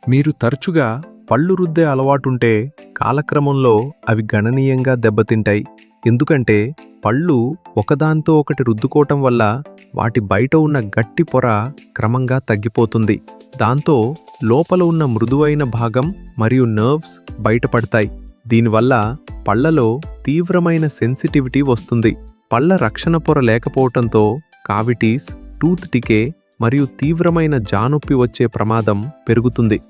మీరు తరచుగా పళ్ళు రుద్దే అలవాటుంటే కాలక్రమంలో అవి గణనీయంగా దెబ్బతింటాయి. ఎందుకంటే పళ్ళు ఒకదాంతో ఒకటి రుద్దుకోవటం వల్ల వాటి బయట ఉన్న గట్టి పొర క్రమంగా తగ్గిపోతుంది. దాంతో లోపల ఉన్న మృదువైన భాగం మరియు నర్వ్స్ బయటపడతాయి. దీనివల్ల పళ్లలో తీవ్రమైన సెన్సిటివిటీ వస్తుంది. పళ్ల రక్షణ పొర లేకపోవటంతో కావిటీస్, టూత్ డికే మరియు తీవ్రమైన జానొప్పి వచ్చే ప్రమాదం పెరుగుతుంది.